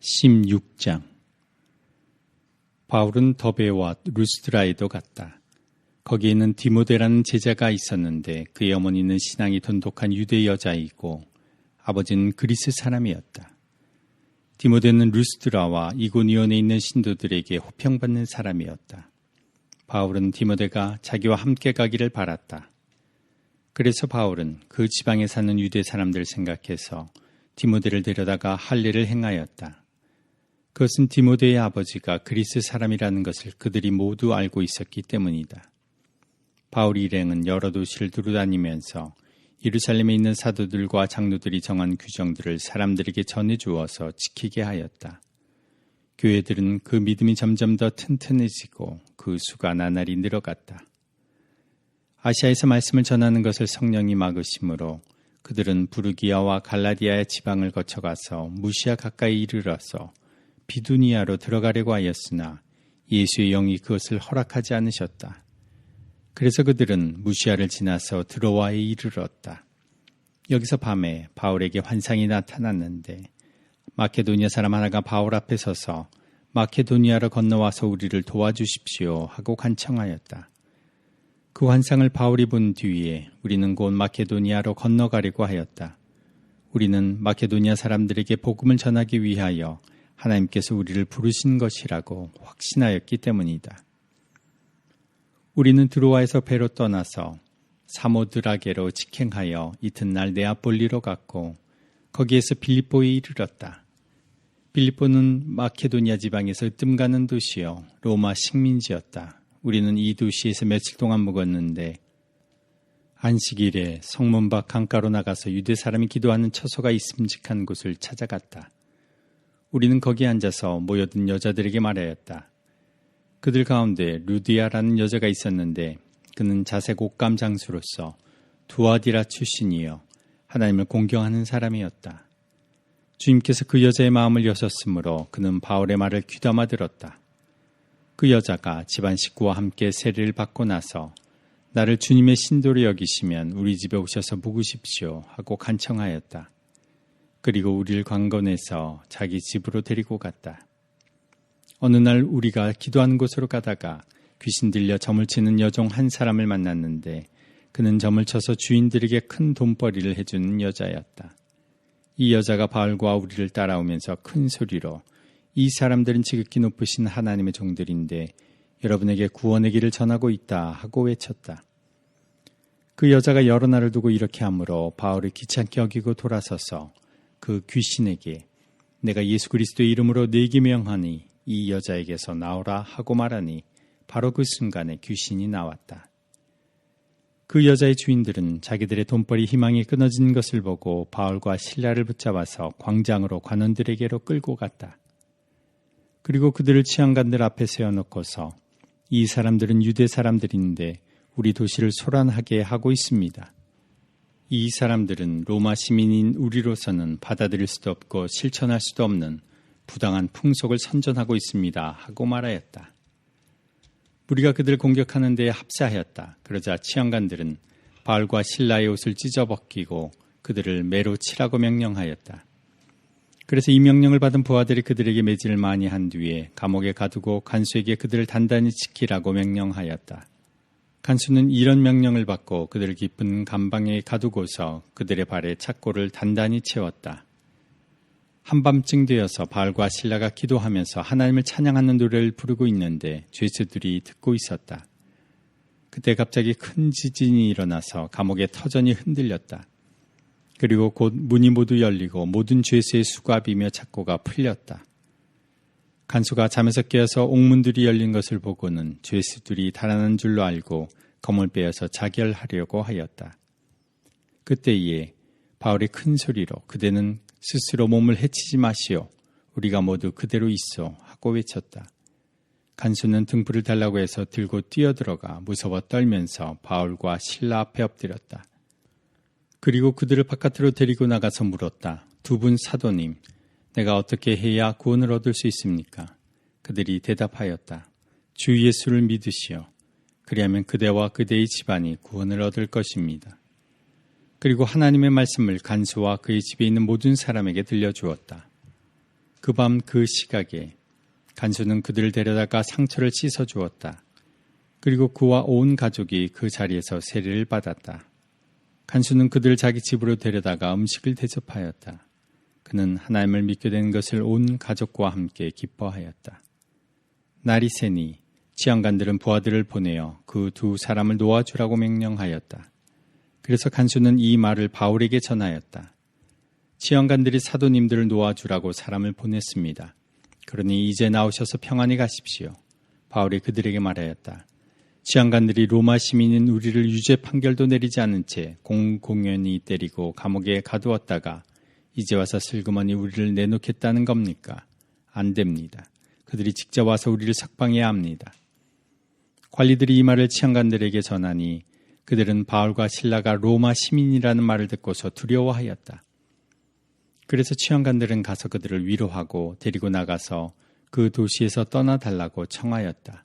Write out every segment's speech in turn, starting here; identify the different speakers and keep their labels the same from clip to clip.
Speaker 1: 16장. 바울은 더베와 루스드라에도 갔다. 거기에는 디모데라는 제자가 있었는데 그의 어머니는 신앙이 돈독한 유대 여자이고 아버지는 그리스 사람이었다. 디모데는 루스드라와 이고니온에 있는 신도들에게 호평받는 사람이었다. 바울은 디모데가 자기와 함께 가기를 바랐다. 그래서 바울은 그 지방에 사는 유대 사람들 생각해서 디모데를 데려다가 할례를 행하였다. 그것은 디모데의 아버지가 그리스 사람이라는 것을 그들이 모두 알고 있었기 때문이다. 바울 일행은 여러 도시를 두루다니면서 예루살렘에 있는 사도들과 장로들이 정한 규정들을 사람들에게 전해주어서 지키게 하였다. 교회들은 그 믿음이 점점 더 튼튼해지고 그 수가 나날이 늘어갔다. 아시아에서 말씀을 전하는 것을 성령이 막으심으로 그들은 부르기아와 갈라디아의 지방을 거쳐가서 무시아 가까이 이르러서 비두니아로 들어가려고 하였으나 예수의 영이 그것을 허락하지 않으셨다. 그래서 그들은 무시아를 지나서 드로아에 이르렀다. 여기서 밤에 바울에게 환상이 나타났는데 마케도니아 사람 하나가 바울 앞에 서서 마케도니아로 건너와서 우리를 도와주십시오 하고 간청하였다. 그 환상을 바울이 본 뒤에 우리는 곧 마케도니아로 건너가려고 하였다. 우리는 마케도니아 사람들에게 복음을 전하기 위하여 하나님께서 우리를 부르신 것이라고 확신하였기 때문이다. 우리는 드로아에서 배로 떠나서 사모드라게로 직행하여 이튿날 네아폴리로 갔고 거기에서 빌립보에 이르렀다. 빌립보는 마케도니아 지방에서 으뜸가는 도시요 로마 식민지였다. 우리는 이 도시에서 며칠 동안 묵었는데 안식일에 성문 밖 강가로 나가서 유대 사람이 기도하는 처소가 있음직한 곳을 찾아갔다. 우리는 거기에 앉아서 모여든 여자들에게 말하였다. 그들 가운데 루디아라는 여자가 있었는데 그는 자색 옷감 장수로서 두아디라 출신이여 하나님을 공경하는 사람이었다. 주님께서 그 여자의 마음을 여셨으므로 그는 바울의 말을 귀담아 들었다. 그 여자가 집안 식구와 함께 세례를 받고 나서 나를 주님의 신도로 여기시면 우리 집에 오셔서 묵으십시오 하고 간청하였다. 그리고 우리를 관건해서 자기 집으로 데리고 갔다. 어느 날 우리가 기도하는 곳으로 가다가 귀신 들려 점을 치는 여종 한 사람을 만났는데 그는 점을 쳐서 주인들에게 큰 돈벌이를 해주는 여자였다. 이 여자가 바울과 우리를 따라오면서 큰 소리로 이 사람들은 지극히 높으신 하나님의 종들인데 여러분에게 구원의 길을 전하고 있다 하고 외쳤다. 그 여자가 여러 날을 두고 이렇게 하므로 바울을 귀찮게 여기고 돌아서서 그 귀신에게 내가 예수 그리스도의 이름으로 네게 명하니 이 여자에게서 나오라 하고 말하니 바로 그 순간에 귀신이 나왔다. 그 여자의 주인들은 자기들의 돈벌이 희망이 끊어진 것을 보고 바울과 실라를 붙잡아서 광장으로 관원들에게로 끌고 갔다. 그리고 그들을 치안관들 앞에 세워놓고서 이 사람들은 유대 사람들인데 우리 도시를 소란하게 하고 있습니다. 이 사람들은 로마 시민인 우리로서는 받아들일 수도 없고 실천할 수도 없는 부당한 풍속을 선전하고 있습니다 하고 말하였다. 우리가 그들을 공격하는 데에 합사하였다. 그러자 치안관들은 바울과 실라의 옷을 찢어벗기고 그들을 매로 치라고 명령하였다. 그래서 이 명령을 받은 부하들이 그들에게 매질을 많이 한 뒤에 감옥에 가두고 간수에게 그들을 단단히 지키라고 명령하였다. 간수는 이런 명령을 받고 그들을 깊은 감방에 가두고서 그들의 발에 착고를 단단히 채웠다. 한밤쯤 되어서 바울과 실라가 기도하면서 하나님을 찬양하는 노래를 부르고 있는데 죄수들이 듣고 있었다. 그때 갑자기 큰 지진이 일어나서 감옥의 터전이 흔들렸다. 그리고 곧 문이 모두 열리고 모든 죄수의 수갑이며 착고가 풀렸다. 간수가 잠에서 깨어서 옥문들이 열린 것을 보고는 죄수들이 달아난 줄로 알고 검을 빼어서 자결하려고 하였다. 그때에 바울이 큰 소리로 그대는 스스로 몸을 해치지 마시오. 우리가 모두 그대로 있어 하고 외쳤다. 간수는 등불을 달라고 해서 들고 뛰어들어가 무서워 떨면서 바울과 실라 앞에 엎드렸다. 그리고 그들을 바깥으로 데리고 나가서 물었다. 두 분 사도님, 내가 어떻게 해야 구원을 얻을 수 있습니까? 그들이 대답하였다. 주 예수를 믿으시오. 그리하면 그대와 그대의 집안이 구원을 얻을 것입니다. 그리고 하나님의 말씀을 간수와 그의 집에 있는 모든 사람에게 들려주었다. 그 밤 그 시각에 간수는 그들을 데려다가 상처를 씻어 주었다. 그리고 그와 온 가족이 그 자리에서 세례를 받았다. 간수는 그들을 자기 집으로 데려다가 음식을 대접하였다. 그는 하나님을 믿게 된 것을 온 가족과 함께 기뻐하였다. 날이 새니 치안관들은 부하들을 보내어 그 두 사람을 놓아주라고 명령하였다. 그래서 간수는 이 말을 바울에게 전하였다. 치안관들이 사도님들을 놓아주라고 사람을 보냈습니다. 그러니 이제 나오셔서 평안히 가십시오. 바울이 그들에게 말하였다. 치안관들이 로마 시민인 우리를 유죄 판결도 내리지 않은 채 공공연히 때리고 감옥에 가두었다가 이제 와서 슬그머니 우리를 내놓겠다는 겁니까? 안 됩니다. 그들이 직접 와서 우리를 석방해야 합니다. 관리들이 이 말을 치안관들에게 전하니 그들은 바울과 실라가 로마 시민이라는 말을 듣고서 두려워하였다. 그래서 치안관들은 가서 그들을 위로하고 데리고 나가서 그 도시에서 떠나달라고 청하였다.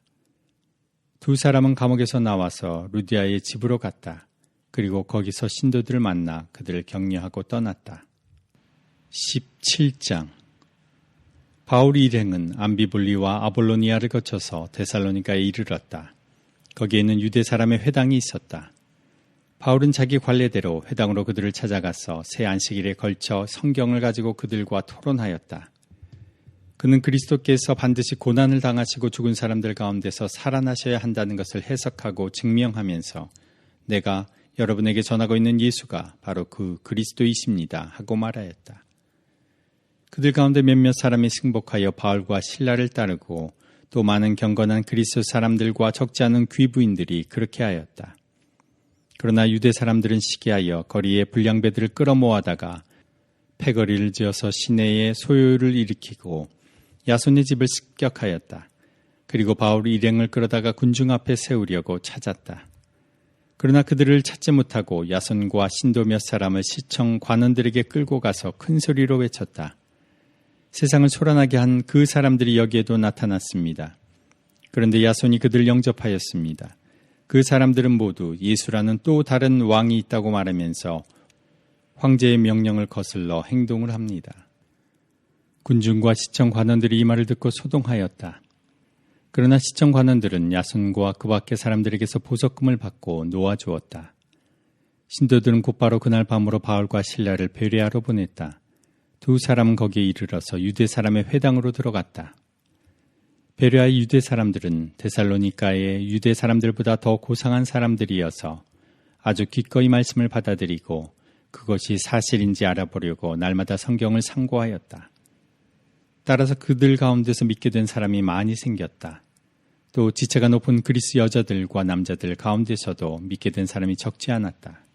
Speaker 1: 두 사람은 감옥에서 나와서 루디아의 집으로 갔다. 그리고 거기서 신도들을 만나 그들을 격려하고 떠났다. 17장 바울의 일행은 암비볼리와 아볼로니아를 거쳐서 데살로니가에 이르렀다. 거기에는 유대 사람의 회당이 있었다. 바울은 자기 관례대로 회당으로 그들을 찾아가서 새 안식일에 걸쳐 성경을 가지고 그들과 토론하였다. 그는 그리스도께서 반드시 고난을 당하시고 죽은 사람들 가운데서 살아나셔야 한다는 것을 해석하고 증명하면서 내가 여러분에게 전하고 있는 예수가 바로 그 그리스도이십니다 하고 말하였다. 그들 가운데 몇몇 사람이 승복하여 바울과 실라를 따르고 또 많은 경건한 그리스도 사람들과 적지 않은 귀부인들이 그렇게 하였다. 그러나 유대 사람들은 시기하여 거리에 불량배들을 끌어모아다가 패거리를 지어서 시내에 소요를 일으키고 야손의 집을 습격하였다. 그리고 바울 일행을 끌어다가 군중 앞에 세우려고 찾았다. 그러나 그들을 찾지 못하고 야손과 신도 몇 사람을 시청 관원들에게 끌고 가서 큰 소리로 외쳤다. 세상을 소란하게 한 그 사람들이 여기에도 나타났습니다. 그런데 야손이 그들을 영접하였습니다. 그 사람들은 모두 예수라는 또 다른 왕이 있다고 말하면서 황제의 명령을 거슬러 행동을 합니다. 군중과 시청 관원들이 이 말을 듣고 소동하였다. 그러나 시청 관원들은 야손과 그 밖의 사람들에게서 보석금을 받고 놓아주었다. 신도들은 곧바로 그날 밤으로 바울과 실라를 베레아로 보냈다. 두 사람은 거기에 이르러서 유대 사람의 회당으로 들어갔다. 베레아의 유대 사람들은 데살로니가의 유대 사람들보다 더 고상한 사람들이어서 아주 기꺼이 말씀을 받아들이고 그것이 사실인지 알아보려고 날마다 성경을 상고하였다. 따라서 그들 가운데서 믿게 된 사람이 많이 생겼다. 또 지체가 높은 그리스 여자들과 남자들 가운데서도 믿게 된 사람이 적지 않았다.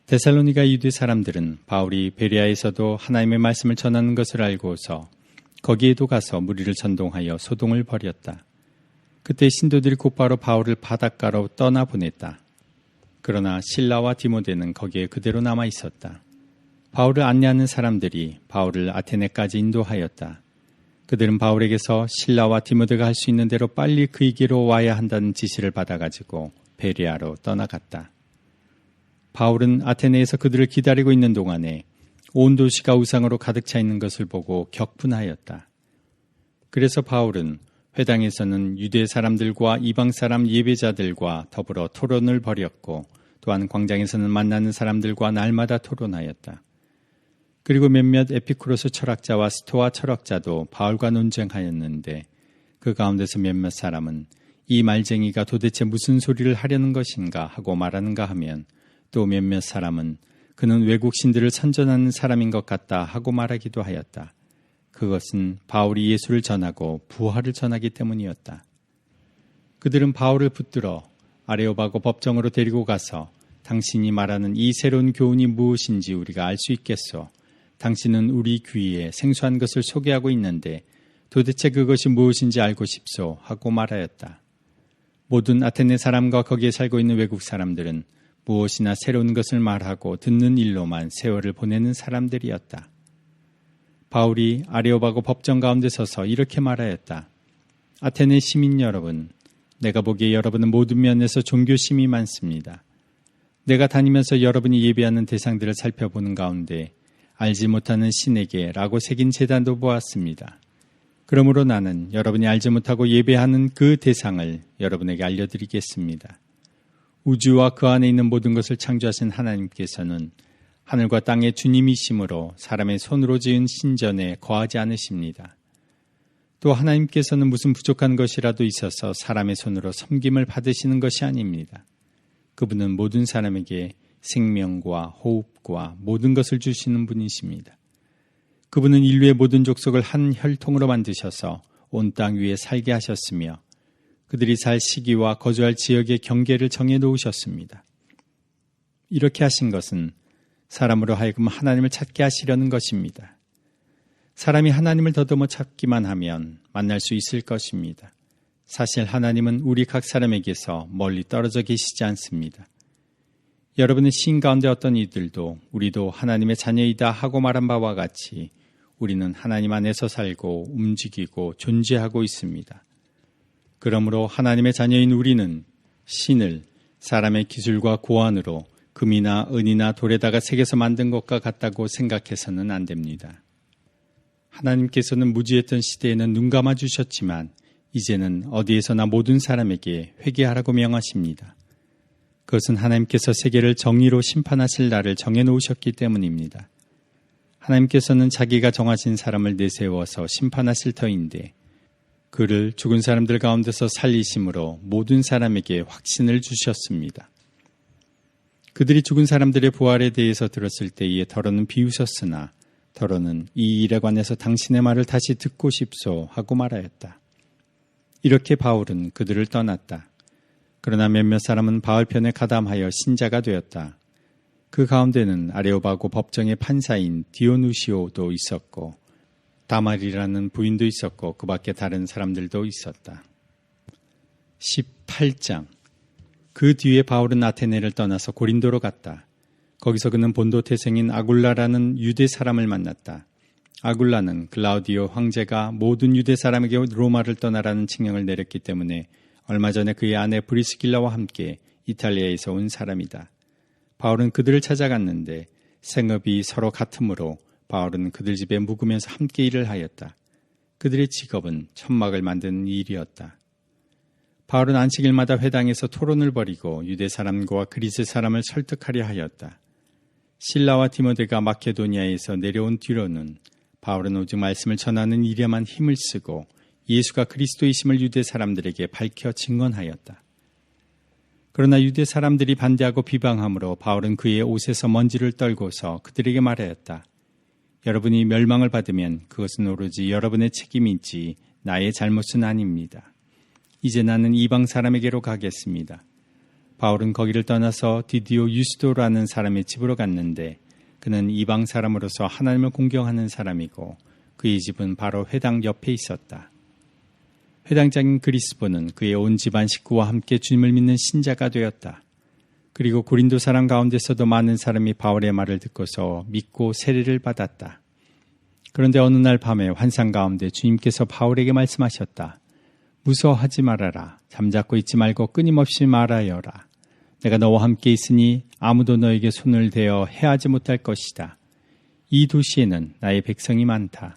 Speaker 1: 데살로니가 유대 사람들은 바울이 베레아에서도 하나님의 말씀을 전하는 것을 알고서 거기에도 가서 무리를 선동하여 소동을 벌였다. 그때 신도들이 곧바로 바울을 바닷가로 떠나보냈다. 그러나 실라와 디모데는 거기에 그대로 남아 있었다. 바울을 안내하는 사람들이 바울을 아테네까지 인도하였다. 그들은 바울에게서 실라와 디모데가 할 수 있는 대로 빨리 그에게로 와야 한다는 지시를 받아가지고 베레아로 떠나갔다. 바울은 아테네에서 그들을 기다리고 있는 동안에 온 도시가 우상으로 가득 차 있는 것을 보고 격분하였다. 그래서 바울은 회당에서는 유대 사람들과 이방 사람 예배자들과 더불어 토론을 벌였고 또한 광장에서는 만나는 사람들과 날마다 토론하였다. 그리고 몇몇 에피쿠로스 철학자와 스토아 철학자도 바울과 논쟁하였는데 그 가운데서 몇몇 사람은 이 말쟁이가 도대체 무슨 소리를 하려는 것인가 하고 말하는가 하면 또 몇몇 사람은 그는 외국 신들을 선전하는 사람인 것 같다 하고 말하기도 하였다. 그것은 바울이 예수를 전하고 부활을 전하기 때문이었다. 그들은 바울을 붙들어 아레오바고 법정으로 데리고 가서 당신이 말하는 이 새로운 교훈이 무엇인지 우리가 알 수 있겠소. 당신은 우리 귀에 생소한 것을 소개하고 있는데 도대체 그것이 무엇인지 알고 싶소 하고 말하였다. 모든 아테네 사람과 거기에 살고 있는 외국 사람들은 무엇이나 새로운 것을 말하고 듣는 일로만 세월을 보내는 사람들이었다. 바울이 아레오바고 법정 가운데 서서 이렇게 말하였다. 아테네 시민 여러분, 내가 보기에 여러분은 모든 면에서 종교심이 많습니다. 내가 다니면서 여러분이 예배하는 대상들을 살펴보는 가운데 알지 못하는 신에게 라고 새긴 제단도 보았습니다. 그러므로 나는 여러분이 알지 못하고 예배하는 그 대상을 여러분에게 알려드리겠습니다. 우주와 그 안에 있는 모든 것을 창조하신 하나님께서는 하늘과 땅의 주님이시므로 사람의 손으로 지은 신전에 거하지 않으십니다. 또 하나님께서는 무슨 부족한 것이라도 있어서 사람의 손으로 섬김을 받으시는 것이 아닙니다. 그분은 모든 사람에게 생명과 호흡과 모든 것을 주시는 분이십니다. 그분은 인류의 모든 족속을 한 혈통으로 만드셔서 온 땅 위에 살게 하셨으며 그들이 살 시기와 거주할 지역의 경계를 정해 놓으셨습니다. 이렇게 하신 것은 사람으로 하여금 하나님을 찾게 하시려는 것입니다. 사람이 하나님을 더듬어 찾기만 하면 만날 수 있을 것입니다. 사실 하나님은 우리 각 사람에게서 멀리 떨어져 계시지 않습니다. 여러분의 시인 가운데 어떤 이들도 우리도 하나님의 자녀이다 하고 말한 바와 같이 우리는 하나님 안에서 살고 움직이고 존재하고 있습니다. 그러므로 하나님의 자녀인 우리는 신을 사람의 기술과 고안으로 금이나 은이나 돌에다가 새겨서 만든 것과 같다고 생각해서는 안 됩니다. 하나님께서는 무지했던 시대에는 눈 감아주셨지만 이제는 어디에서나 모든 사람에게 회개하라고 명하십니다. 그것은 하나님께서 세계를 정의로 심판하실 날을 정해놓으셨기 때문입니다. 하나님께서는 자기가 정하신 사람을 내세워서 심판하실 터인데 그를 죽은 사람들 가운데서 살리심으로 모든 사람에게 확신을 주셨습니다. 그들이 죽은 사람들의 부활에 대해서 들었을 때에 더러는 비웃었으나 더러는 이 일에 관해서 당신의 말을 다시 듣고 싶소 하고 말하였다. 이렇게 바울은 그들을 떠났다. 그러나 몇몇 사람은 바울 편에 가담하여 신자가 되었다. 그 가운데는 아레오바고 법정의 판사인 디오누시오도 있었고 다말이라는 부인도 있었고 그 밖에 다른 사람들도 있었다. 18장. 그 뒤에 바울은 아테네를 떠나서 고린도로 갔다. 거기서 그는 본도 태생인 아굴라라는 유대 사람을 만났다. 아굴라는 클라우디오 황제가 모든 유대 사람에게 로마를 떠나라는 칙령을 내렸기 때문에 얼마 전에 그의 아내 브리스길라와 함께 이탈리아에서 온 사람이다. 바울은 그들을 찾아갔는데 생업이 서로 같으므로 바울은 그들 집에 묵으면서 함께 일을 하였다. 그들의 직업은 천막을 만드는 일이었다. 바울은 안식일마다 회당에서 토론을 벌이고 유대 사람과 그리스 사람을 설득하려 하였다. 실라와 디모데가 마케도니아에서 내려온 뒤로는 바울은 오직 말씀을 전하는 일에만 힘을 쓰고 예수가 그리스도이심을 유대 사람들에게 밝혀 증언하였다. 그러나 유대 사람들이 반대하고 비방함으로 바울은 그의 옷에서 먼지를 떨고서 그들에게 말하였다. 여러분이 멸망을 받으면 그것은 오로지 여러분의 책임이지 나의 잘못은 아닙니다. 이제 나는 이방 사람에게로 가겠습니다. 바울은 거기를 떠나서 디디오 유스도라는 사람의 집으로 갔는데 그는 이방 사람으로서 하나님을 공경하는 사람이고 그의 집은 바로 회당 옆에 있었다. 회당장인 그리스보는 그의 온 집안 식구와 함께 주님을 믿는 신자가 되었다. 그리고 고린도 사람 가운데서도 많은 사람이 바울의 말을 듣고서 믿고 세례를 받았다. 그런데 어느 날 밤에 환상 가운데 주님께서 바울에게 말씀하셨다. 무서워하지 말아라. 잠자코 있지 말고 끊임없이 말하여라. 내가 너와 함께 있으니 아무도 너에게 손을 대어 해하지 못할 것이다. 이 도시에는 나의 백성이 많다.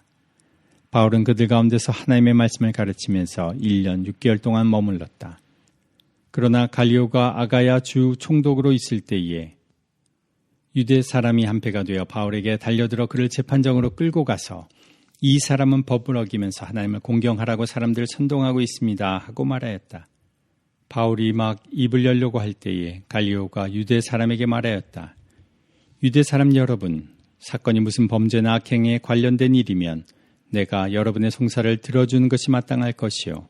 Speaker 1: 바울은 그들 가운데서 하나님의 말씀을 가르치면서 1년 6개월 동안 머물렀다. 그러나 갈리오가 아가야 주 총독으로 있을 때에 유대 사람이 한패가 되어 바울에게 달려들어 그를 재판정으로 끌고 가서 이 사람은 법을 어기면서 하나님을 공경하라고 사람들을 선동하고 있습니다 하고 말하였다. 바울이 막 입을 열려고 할 때에 갈리오가 유대 사람에게 말하였다. 유대 사람 여러분, 사건이 무슨 범죄나 악행에 관련된 일이면 내가 여러분의 송사를 들어주는 것이 마땅할 것이요.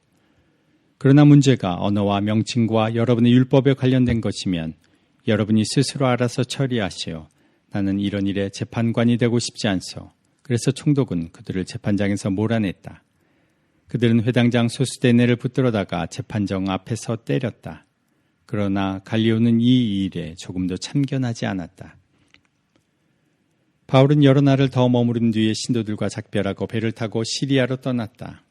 Speaker 1: 그러나 문제가 언어와 명칭과 여러분의 율법에 관련된 것이면 여러분이 스스로 알아서 처리하시오. 나는 이런 일에 재판관이 되고 싶지 않소. 그래서 총독은 그들을 재판장에서 몰아냈다. 그들은 회당장 소스데네를 붙들어다가 재판정 앞에서 때렸다. 그러나 갈리오는 이 일에 조금도 참견하지 않았다. 바울은 여러 날을 더 머무른 뒤에 신도들과 작별하고 배를 타고 시리아로 떠났다.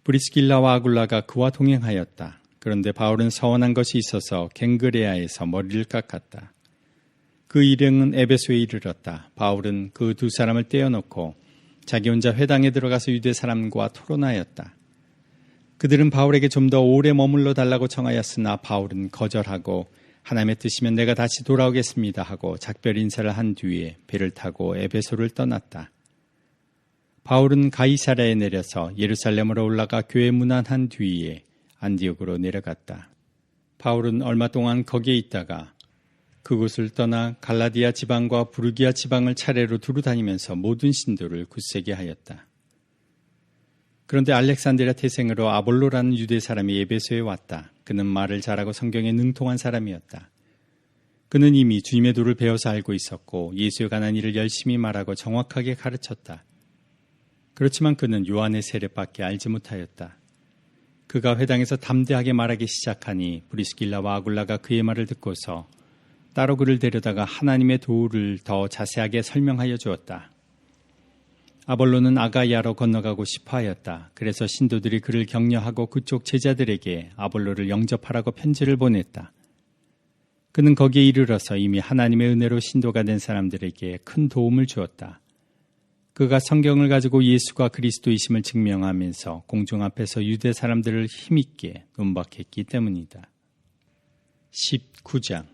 Speaker 1: 브리스길라와 아굴라가 그와 동행하였다. 그런데 바울은 서원한 것이 있어서 갱그레아에서 머리를 깎았다. 그 일행은 에베소에 이르렀다. 바울은 그 두 사람을 떼어놓고 자기 혼자 회당에 들어가서 유대 사람과 토론하였다. 그들은 바울에게 좀 더 오래 머물러 달라고 청하였으나 바울은 거절하고 하나님의 뜻이면 내가 다시 돌아오겠습니다 하고 작별 인사를 한 뒤에 배를 타고 에베소를 떠났다. 바울은 가이사랴에 내려서 예루살렘으로 올라가 교회 문안한 뒤에 안디옥으로 내려갔다. 바울은 얼마 동안 거기에 있다가 그곳을 떠나 갈라디아 지방과 부르기아 지방을 차례로 두루 다니면서 모든 신도를 굳세게 하였다. 그런데 알렉산드리아 태생으로 아볼로라는 유대 사람이 에베소에 왔다. 그는 말을 잘하고 성경에 능통한 사람이었다. 그는 이미 주님의 도를 배워서 알고 있었고 예수에 관한 일을 열심히 말하고 정확하게 가르쳤다. 그렇지만 그는 요한의 세례밖에 알지 못하였다. 그가 회당에서 담대하게 말하기 시작하니 브리스길라와 아굴라가 그의 말을 듣고서 따로 그를 데려다가 하나님의 도를 더 자세하게 설명하여 주었다. 아볼로는 아가야로 건너가고 싶어 하였다. 그래서 신도들이 그를 격려하고 그쪽 제자들에게 아볼로를 영접하라고 편지를 보냈다. 그는 거기에 이르러서 이미 하나님의 은혜로 신도가 된 사람들에게 큰 도움을 주었다. 그가 성경을 가지고 예수가 그리스도이심을 증명하면서 공중 앞에서 유대 사람들을 힘있게 논박했기 때문이다. 19장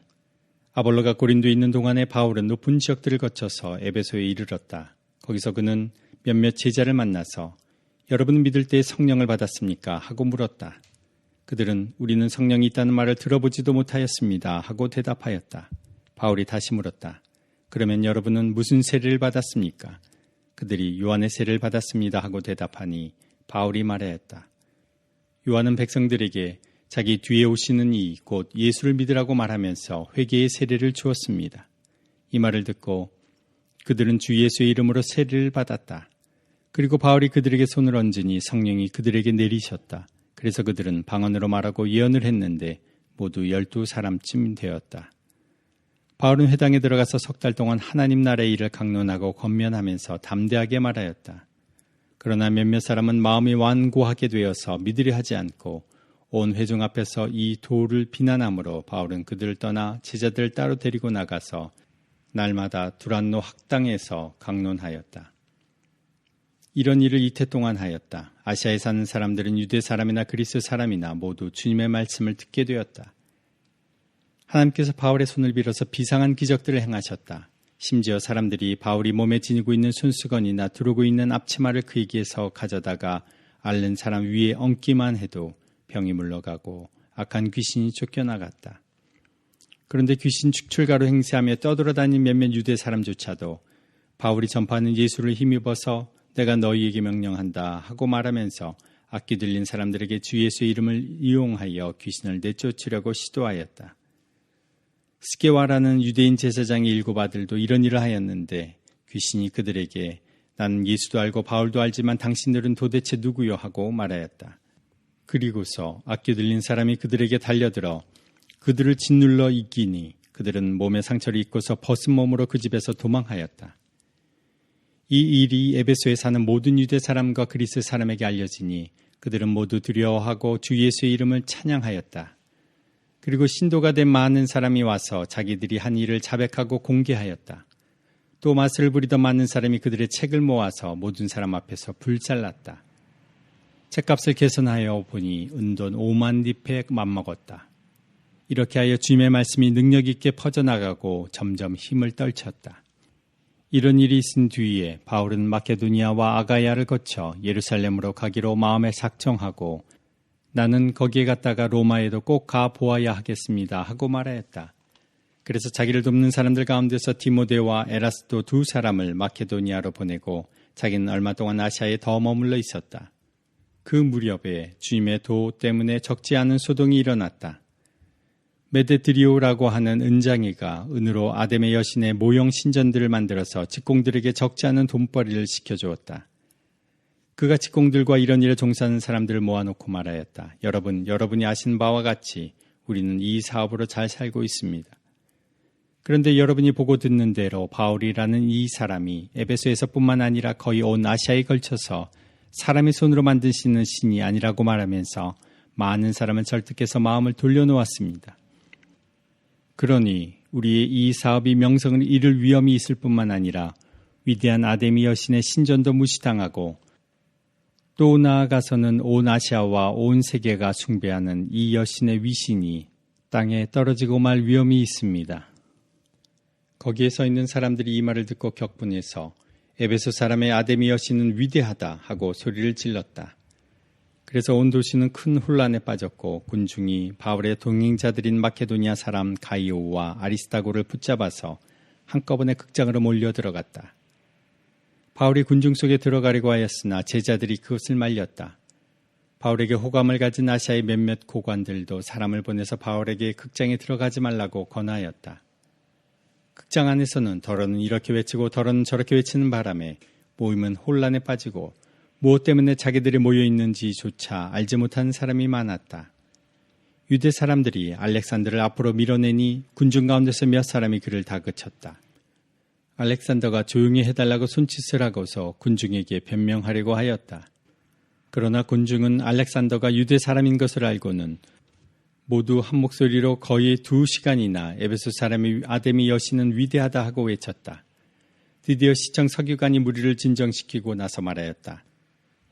Speaker 1: 아볼로가 고린도에 있는 동안에 바울은 높은 지역들을 거쳐서 에베소에 이르렀다. 거기서 그는 몇몇 제자를 만나서 여러분은 믿을 때 성령을 받았습니까? 하고 물었다. 그들은 우리는 성령이 있다는 말을 들어보지도 못하였습니다. 하고 대답하였다. 바울이 다시 물었다. 그러면 여러분은 무슨 세례를 받았습니까? 그들이 요한의 세례를 받았습니다. 하고 대답하니 바울이 말하였다. 요한은 백성들에게 자기 뒤에 오시는 이 곧 예수를 믿으라고 말하면서 회개의 세례를 주었습니다. 이 말을 듣고 그들은 주 예수의 이름으로 세례를 받았다. 그리고 바울이 그들에게 손을 얹으니 성령이 그들에게 내리셨다. 그래서 그들은 방언으로 말하고 예언을 했는데 모두 12사람쯤 되었다. 바울은 회당에 들어가서 3달 동안 하나님 나라의 일을 강론하고 권면하면서 담대하게 말하였다. 그러나 몇몇 사람은 마음이 완고하게 되어서 믿으려 하지 않고 온 회중 앞에서 이 도를 비난하므로 바울은 그들을 떠나 제자들을 따로 데리고 나가서 날마다 두란노 학당에서 강론하였다. 이런 일을 이태 동안 하였다. 아시아에 사는 사람들은 유대 사람이나 그리스 사람이나 모두 주님의 말씀을 듣게 되었다. 하나님께서 바울의 손을 빌어서 비상한 기적들을 행하셨다. 심지어 사람들이 바울이 몸에 지니고 있는 손수건이나 두르고 있는 앞치마를 그에게서 가져다가 앓는 사람 위에 얹기만 해도 병이 물러가고 악한 귀신이 쫓겨나갔다. 그런데 귀신 축출가로 행세하며 떠돌아다닌 몇몇 유대 사람조차도 바울이 전파하는 예수를 힘입어서 내가 너희에게 명령한다 하고 말하면서 악기 들린 사람들에게 주 예수의 이름을 이용하여 귀신을 내쫓으려고 시도하였다. 스게와라는 유대인 제사장의 7 아들도 이런 일을 하였는데 귀신이 그들에게 나는 예수도 알고 바울도 알지만 당신들은 도대체 누구요 하고 말하였다. 그리고서 악기 들린 사람이 그들에게 달려들어 그들을 짓눌러 이기니 그들은 몸에 상처를 입고서 벗은 몸으로 그 집에서 도망하였다. 이 일이 에베소에 사는 모든 유대 사람과 그리스 사람에게 알려지니 그들은 모두 두려워하고 주 예수의 이름을 찬양하였다. 그리고 신도가 된 많은 사람이 와서 자기들이 한 일을 자백하고 공개하였다. 또 맛을 부리던 많은 사람이 그들의 책을 모아서 모든 사람 앞에서 불살랐다. 책값을 계산하여 보니 은돈 5만 디페 맘먹었다. 이렇게 하여 주님의 말씀이 능력 있게 퍼져나가고 점점 힘을 떨쳤다. 이런 일이 있은 뒤에 바울은 마케도니아와 아가야를 거쳐 예루살렘으로 가기로 마음에 작정하고 나는 거기에 갔다가 로마에도 꼭 가보아야 하겠습니다 하고 말하였다. 그래서 자기를 돕는 사람들 가운데서 디모데와 에라스도 2 사람을 마케도니아로 보내고 자기는 얼마 동안 아시아에 더 머물러 있었다. 그 무렵에 주님의 도 때문에 적지 않은 소동이 일어났다. 메데드리오라고 하는 은장이가 은으로 아데메 여신의 모형 신전들을 만들어서 직공들에게 적지 않은 돈벌이를 시켜주었다. 그가 직공들과 이런 일에 종사하는 사람들을 모아놓고 말하였다. 여러분이 아신 바와 같이 우리는 이 사업으로 잘 살고 있습니다. 그런데 여러분이 보고 듣는 대로 바울이라는 이 사람이 에베소에서뿐만 아니라 거의 온 아시아에 걸쳐서 사람의 손으로 만드시는 신이 아니라고 말하면서 많은 사람을 설득해서 마음을 돌려놓았습니다. 그러니 우리의 이 사업이 명성을 잃을 위험이 있을 뿐만 아니라 위대한 아데미 여신의 신전도 무시당하고 또 나아가서는 온 아시아와 온 세계가 숭배하는 이 여신의 위신이 땅에 떨어지고 말 위험이 있습니다. 거기에 서 있는 사람들이 이 말을 듣고 격분해서 에베소 사람의 아데미 여신은 위대하다 하고 소리를 질렀다. 그래서 온 도시는 큰 혼란에 빠졌고 군중이 바울의 동행자들인 마케도니아 사람 가이오와 아리스타고를 붙잡아서 한꺼번에 극장으로 몰려 들어갔다. 바울이 군중 속에 들어가려고 하였으나 제자들이 그것을 말렸다. 바울에게 호감을 가진 아시아의 몇몇 고관들도 사람을 보내서 바울에게 극장에 들어가지 말라고 권하였다. 극장 안에서는 더러는 이렇게 외치고 더러는 저렇게 외치는 바람에 모임은 혼란에 빠지고 무엇 때문에 자기들이 모여있는지조차 알지 못하는 사람이 많았다. 유대 사람들이 알렉산더를 앞으로 밀어내니 군중 가운데서 몇 사람이 그를 다그쳤다. 알렉산더가 조용히 해달라고 손짓을 하고서 군중에게 변명하려고 하였다. 그러나 군중은 알렉산더가 유대 사람인 것을 알고는 모두 한 목소리로 거의 2시간이나 에베소 사람의 아데미 여신은 위대하다 하고 외쳤다. 드디어 시청 서기관이 무리를 진정시키고 나서 말하였다.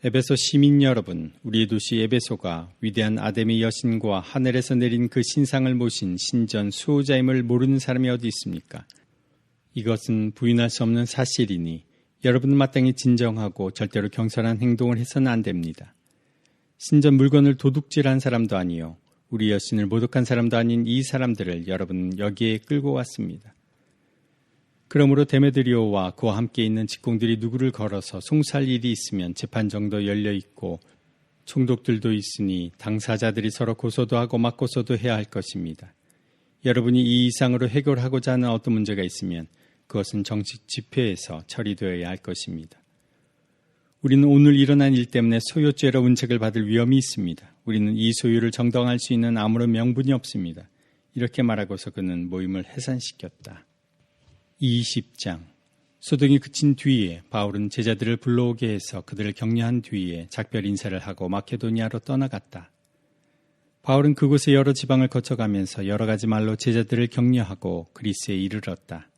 Speaker 1: 에베소 시민 여러분, 우리의 도시 에베소가 위대한 아데미 여신과 하늘에서 내린 그 신상을 모신 신전 수호자임을 모르는 사람이 어디 있습니까? 이것은 부인할 수 없는 사실이니 여러분은 마땅히 진정하고 절대로 경솔한 행동을 해서는 안 됩니다. 신전 물건을 도둑질한 사람도 아니요 우리 여신을 모독한 사람도 아닌 이 사람들을 여러분은 여기에 끌고 왔습니다. 그러므로 데메드리오와 그와 함께 있는 직공들이 누구를 걸어서 송사할 일이 있으면 재판정도 열려있고 총독들도 있으니 당사자들이 서로 고소도 하고 맞고소도 해야 할 것입니다. 여러분이 이 이상으로 해결하고자 하는 어떤 문제가 있으면 그것은 정식 집회에서 처리되어야 할 것입니다. 우리는 오늘 일어난 일 때문에 소요죄로 은책을 받을 위험이 있습니다. 우리는 이 소유를 정당화할 수 있는 아무런 명분이 없습니다. 이렇게 말하고서 그는 모임을 해산시켰다. 20장 소동이 그친 뒤에 바울은 제자들을 불러오게 해서 그들을 격려한 뒤에 작별 인사를 하고 마케도니아로 떠나갔다. 바울은 그곳의 여러 지방을 거쳐가면서 여러 가지 말로 제자들을 격려하고 그리스에 이르렀다.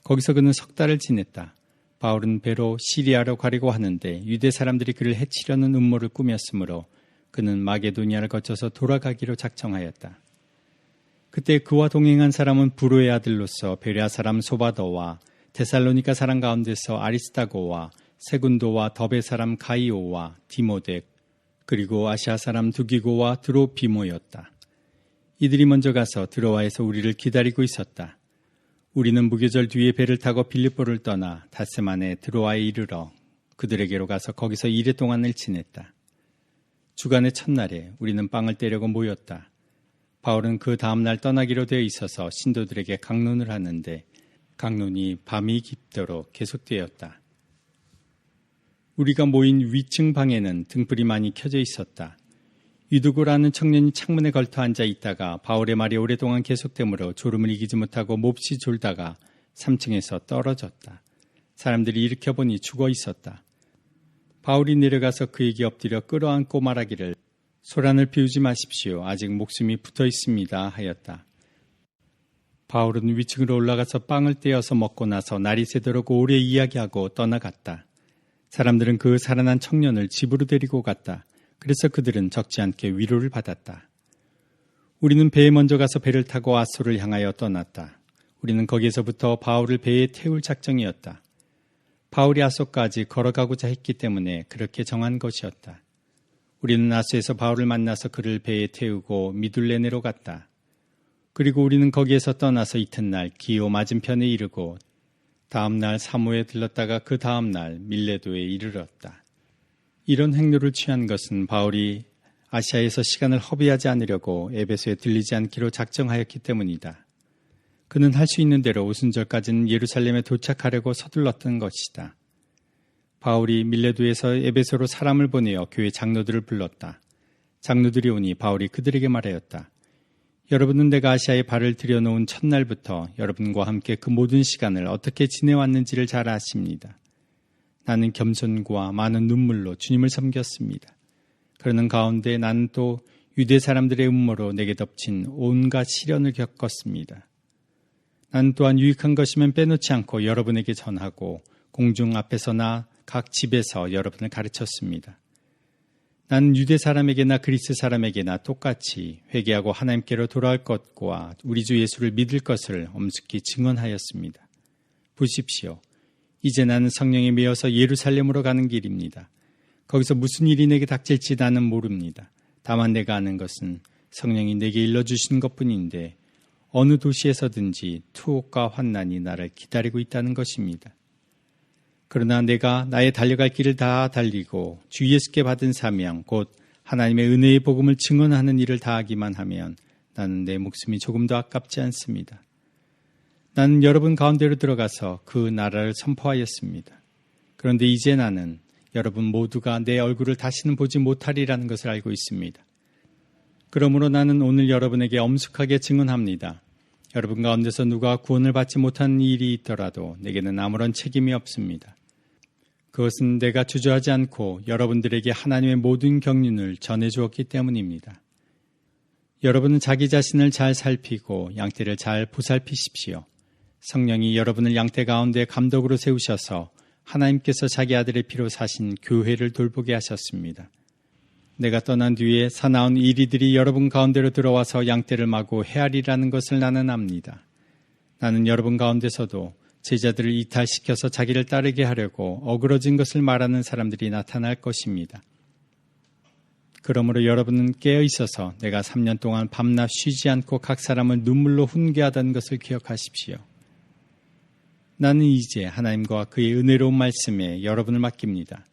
Speaker 1: 거기서 그는 석 달을 지냈다. 바울은 배로 시리아로 가려고 하는데 유대 사람들이 그를 해치려는 음모를 꾸몄으므로 그는 마게도니아를 거쳐서 돌아가기로 작정하였다. 그때 그와 동행한 사람은 부로의 아들로서 베레아 사람 소바더와 데살로니가 사람 가운데서 아리스타고와 세군도와 더베 사람 가이오와 디모데 그리고 아시아 사람 두기고와 드로피모였다. 이들이 먼저 가서 드로아에서 우리를 기다리고 있었다. 우리는 무교절 뒤에 배를 타고 빌립보를 떠나 닷새만에 드로아에 이르러 그들에게로 가서 거기서 이레 동안을 지냈다. 주간의 첫날에 우리는 빵을 떼려고 모였다. 바울은 그 다음날 떠나기로 되어 있어서 신도들에게 강론을 하는데 강론이 밤이 깊도록 계속되었다. 우리가 모인 위층 방에는 등불이 많이 켜져 있었다. 유두고라는 청년이 창문에 걸터 앉아 있다가 바울의 말이 오랫동안 계속되므로 졸음을 이기지 못하고 몹시 졸다가 3층에서 떨어졌다. 사람들이 일으켜보니 죽어 있었다. 바울이 내려가서 그에게 엎드려 끌어안고 말하기를 소란을 피우지 마십시오. 아직 목숨이 붙어 있습니다 하였다. 바울은 위층으로 올라가서 빵을 떼어서 먹고 나서 날이 새도록 오래 이야기하고 떠나갔다. 사람들은 그 살아난 청년을 집으로 데리고 갔다. 그래서 그들은 적지 않게 위로를 받았다. 우리는 배에 먼저 가서 배를 타고 아소를 향하여 떠났다. 우리는 거기에서부터 바울을 배에 태울 작정이었다. 바울이 아소까지 걸어가고자 했기 때문에 그렇게 정한 것이었다. 우리는 아소에서 바울을 만나서 그를 배에 태우고 미둘레네로 갔다. 그리고 우리는 거기에서 떠나서 이튿날 기오 맞은편에 이르고 다음날 사모에 들렀다가 그 다음날 밀레도에 이르렀다. 이런 행로를 취한 것은 바울이 아시아에서 시간을 허비하지 않으려고 에베소에 들리지 않기로 작정하였기 때문이다. 그는 할 수 있는 대로 오순절까지는 예루살렘에 도착하려고 서둘렀던 것이다. 바울이 밀레도에서 에베소로 사람을 보내어 교회 장로들을 불렀다. 장로들이 오니 바울이 그들에게 말하였다. 여러분은 내가 아시아에 발을 들여놓은 첫날부터 여러분과 함께 그 모든 시간을 어떻게 지내왔는지를 잘 아십니다. 나는 겸손과 많은 눈물로 주님을 섬겼습니다. 그러는 가운데 나는 또 유대 사람들의 음모로 내게 덮친 온갖 시련을 겪었습니다. 난 또한 유익한 것이면 빼놓지 않고 여러분에게 전하고 공중 앞에서나 각 집에서 여러분을 가르쳤습니다. 나는 유대 사람에게나 그리스 사람에게나 똑같이 회개하고 하나님께로 돌아올 것과 우리 주 예수를 믿을 것을 엄숙히 증언하였습니다. 보십시오. 이제 나는 성령에 매여서 예루살렘으로 가는 길입니다. 거기서 무슨 일이 내게 닥칠지 나는 모릅니다. 다만 내가 아는 것은 성령이 내게 일러주신 것뿐인데 어느 도시에서든지 투옥과 환난이 나를 기다리고 있다는 것입니다. 그러나 내가 나의 달려갈 길을 다 달리고 주 예수께 받은 사명 곧 하나님의 은혜의 복음을 증언하는 일을 다하기만 하면 나는 내 목숨이 조금도 아깝지 않습니다. 나는 여러분 가운데로 들어가서 그 나라를 선포하였습니다. 그런데 이제 나는 여러분 모두가 내 얼굴을 다시는 보지 못하리라는 것을 알고 있습니다. 그러므로 나는 오늘 여러분에게 엄숙하게 증언합니다. 여러분 가운데서 누가 구원을 받지 못한 일이 있더라도 내게는 아무런 책임이 없습니다. 그것은 내가 주저하지 않고 여러분들에게 하나님의 모든 경륜을 전해주었기 때문입니다. 여러분은 자기 자신을 잘 살피고 양떼를 잘 보살피십시오. 성령이 여러분을 양떼 가운데 감독으로 세우셔서 하나님께서 자기 아들의 피로 사신 교회를 돌보게 하셨습니다. 내가 떠난 뒤에 사나운 이리들이 여러분 가운데로 들어와서 양떼를 마고 헤아리라는 것을 나는 압니다. 나는 여러분 가운데서도 제자들을 이탈시켜서 자기를 따르게 하려고 어그러진 것을 말하는 사람들이 나타날 것입니다. 그러므로 여러분은 깨어 있어서 내가 3년 동안 밤낮 쉬지 않고 각 사람을 눈물로 훈계하던 것을 기억하십시오. 나는 이제 하나님과 그의 은혜로운 말씀에 여러분을 맡깁니다.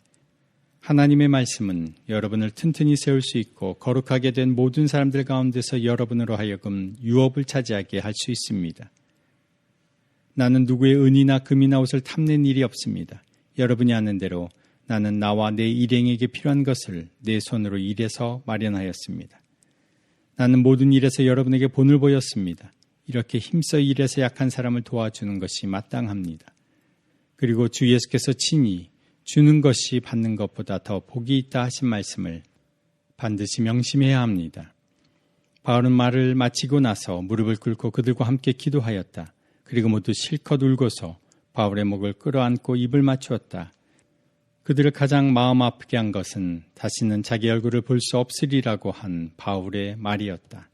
Speaker 1: 하나님의 말씀은 여러분을 튼튼히 세울 수 있고 거룩하게 된 모든 사람들 가운데서 여러분으로 하여금 유업을 차지하게 할 수 있습니다. 나는 누구의 은이나 금이나 옷을 탐낸 일이 없습니다. 여러분이 아는 대로 나는 나와 내 일행에게 필요한 것을 내 손으로 일해서 마련하였습니다. 나는 모든 일에서 여러분에게 본을 보였습니다. 이렇게 힘써 일해서 약한 사람을 도와주는 것이 마땅합니다. 그리고 주 예수께서 친히 주는 것이 받는 것보다 더 복이 있다 하신 말씀을 반드시 명심해야 합니다. 바울은 말을 마치고 나서 무릎을 꿇고 그들과 함께 기도하였다. 그리고 모두 실컷 울고서 바울의 목을 끌어안고 입을 맞추었다. 그들을 가장 마음 아프게 한 것은 다시는 자기 얼굴을 볼 수 없으리라고 한 바울의 말이었다.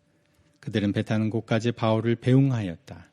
Speaker 1: 그들은 배 타는 곳까지 바울을 배웅하였다.